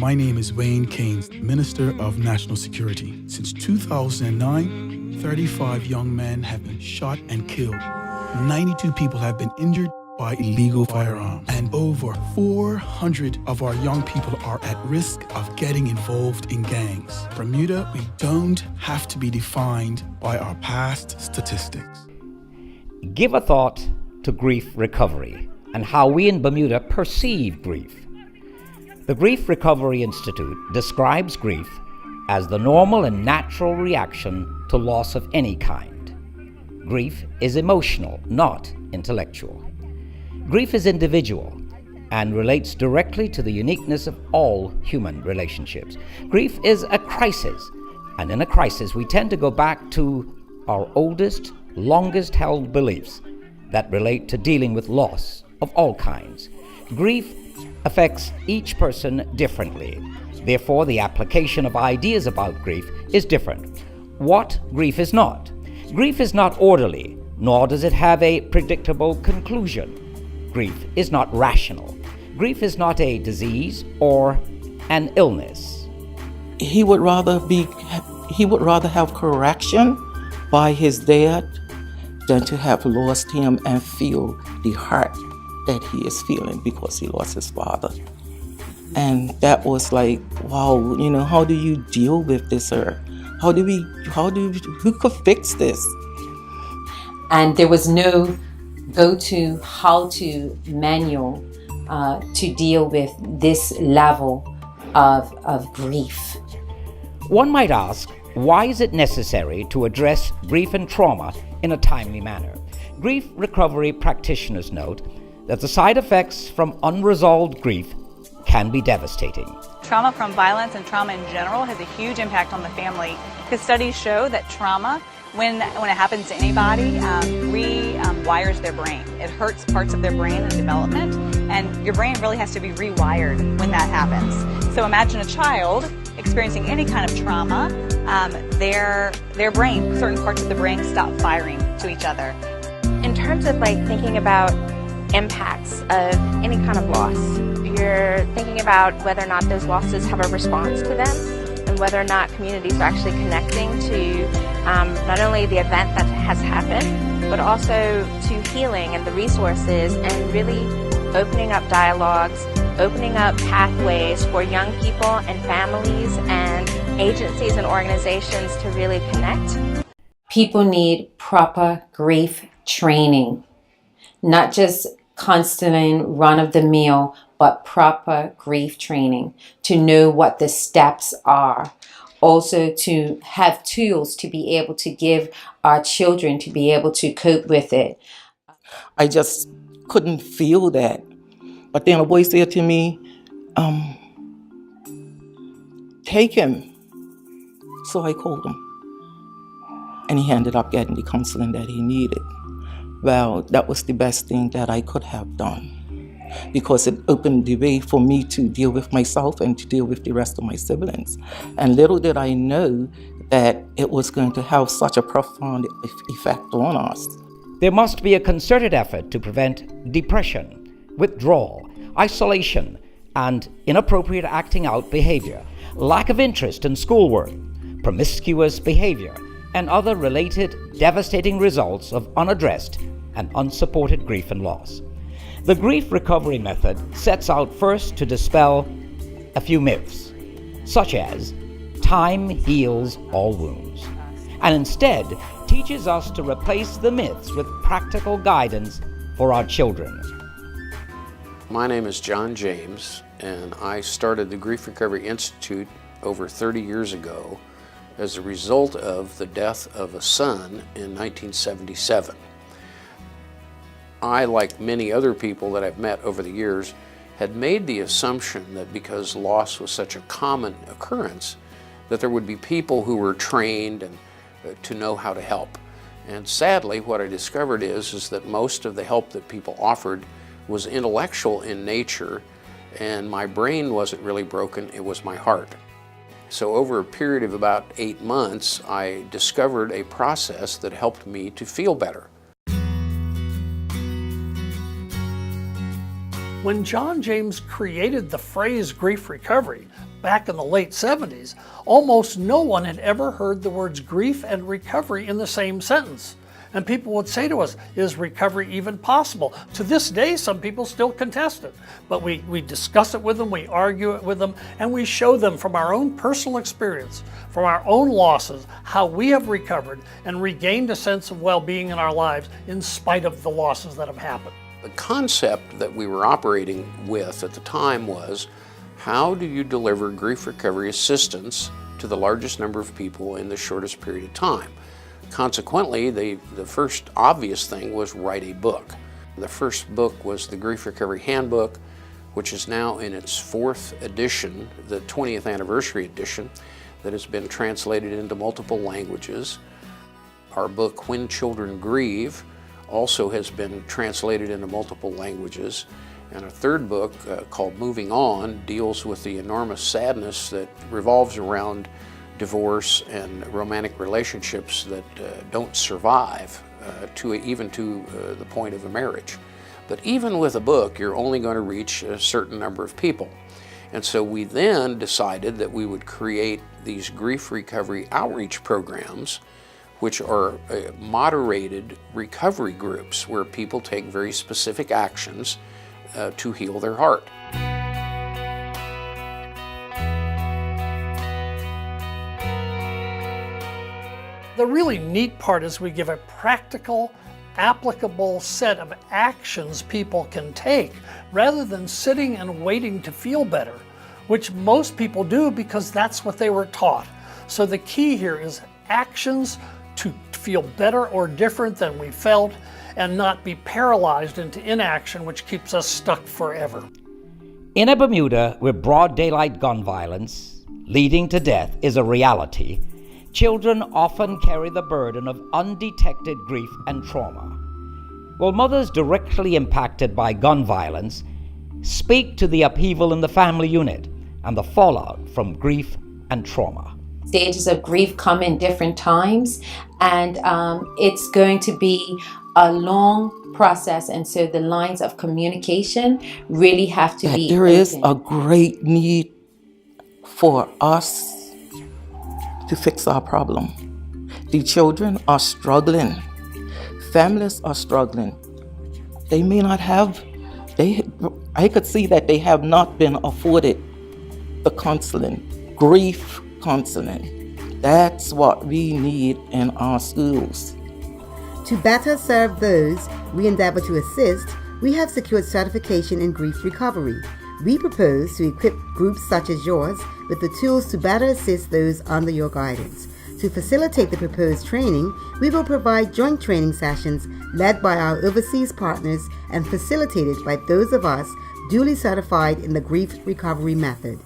My name is Wayne Keynes, Minister of National Security. Since 2009, 35 young men have been shot and killed. 92 people have been injured by illegal firearms. And over 400 of our young people are at risk of getting involved in gangs. Bermuda, we don't have to be defined by our past statistics. Give a thought to grief recovery and how we in Bermuda perceive grief. The Grief Recovery Institute describes grief as the normal and natural reaction to loss of any kind. Grief is emotional, not intellectual. Grief is individual and relates directly to the uniqueness of all human relationships. Grief is a crisis, and in a crisis we tend to go back to our oldest, longest held beliefs that relate to dealing with loss of all kinds. Grief affects each person differently. Therefore, the application of ideas about grief is different. What grief is not? Grief is not orderly, nor does it have a predictable conclusion. Grief is not rational. Grief is not a disease or an illness. He would rather have correction by his dad than to have lost him and feel the hurt that he is feeling because he lost his father. And that was like, wow, how do you deal with this, sir? Who could fix this? And there was no go-to how-to manual to deal with this level of grief. One might ask, why is it necessary to address grief and trauma in a timely manner? Grief recovery practitioners note that the side effects from unresolved grief can be devastating. Trauma from violence and trauma in general has a huge impact on the family, because studies show that trauma, when it happens to anybody, rewires their brain. It hurts parts of their brain in development, and your brain really has to be rewired when that happens. So imagine a child experiencing any kind of trauma, their brain, certain parts of the brain stop firing to each other. In terms of thinking about impacts of any kind of loss, you're thinking about whether or not those losses have a response to them, and whether or not communities are actually connecting to not only the event that has happened, but also to healing and the resources, and really opening up dialogues, opening up pathways for young people and families and agencies and organizations to really connect. People need proper grief training, not just constant run-of-the-mill, but proper grief training to know what the steps are. Also to have tools to be able to give our children to be able to cope with it. I just couldn't feel that. But then a voice said to me, take him. So I called him. And he ended up getting the counseling that he needed. Well, that was the best thing that I could have done, because it opened the way for me to deal with myself and to deal with the rest of my siblings. And little did I know that it was going to have such a profound effect on us. There must be a concerted effort to prevent depression, withdrawal, isolation, and inappropriate acting out behavior, lack of interest in schoolwork, promiscuous behavior, and other related devastating results of unaddressed and unsupported grief and loss. The grief recovery method sets out first to dispel a few myths, such as time heals all wounds, and instead teaches us to replace the myths with practical guidance for our children. My name is John James, and I started the Grief Recovery Institute over 30 years ago as a result of the death of a son in 1977. I, like many other people that I've met over the years, had made the assumption that because loss was such a common occurrence, that there would be people who were trained and to know how to help. And sadly, what I discovered is that most of the help that people offered was intellectual in nature, and my brain wasn't really broken, it was my heart. So over a period of about 8 months, I discovered a process that helped me to feel better. When John James created the phrase grief recovery back in the late 70s, almost no one had ever heard the words grief and recovery in the same sentence. And people would say to us, is recovery even possible? To this day, some people still contest it. But we discuss it with them, we argue it with them, and we show them from our own personal experience, from our own losses, how we have recovered and regained a sense of well-being in our lives in spite of the losses that have happened. The concept that we were operating with at the time was, how do you deliver grief recovery assistance to the largest number of people in the shortest period of time? Consequently, the first obvious thing was write a book. The first book was the Grief Recovery Handbook, which is now in its 4th edition, the 20th anniversary edition, that has been translated into multiple languages. Our book, When Children Grieve, also has been translated into multiple languages. And a third book, called Moving On, deals with the enormous sadness that revolves around divorce and romantic relationships that don't survive even to the point of a marriage. But even with a book, you're only going to reach a certain number of people. And so we then decided that we would create these grief recovery outreach programs, which are moderated recovery groups where people take very specific actions to heal their heart. The really neat part is we give a practical, applicable set of actions people can take rather than sitting and waiting to feel better, which most people do because that's what they were taught. So the key here is actions to feel better or different than we felt and not be paralyzed into inaction, which keeps us stuck forever. In a Bermuda where broad daylight gun violence leading to death is a reality, children often carry the burden of undetected grief and trauma. While mothers directly impacted by gun violence speak to the upheaval in the family unit and the fallout from grief and trauma. Stages of grief come in different times, and it's going to be a long process, and so the lines of communication really have to be There open. is a great need for us to fix our problem. The children are struggling. Families are struggling. They may not have, I could see that they have not been afforded the counseling, grief counseling. That's what we need in our schools. To better serve those we endeavor to assist, we have secured certification in grief recovery. We propose to equip groups such as yours with the tools to better assist those under your guidance. To facilitate the proposed training, we will provide joint training sessions led by our overseas partners and facilitated by those of us duly certified in the grief recovery method.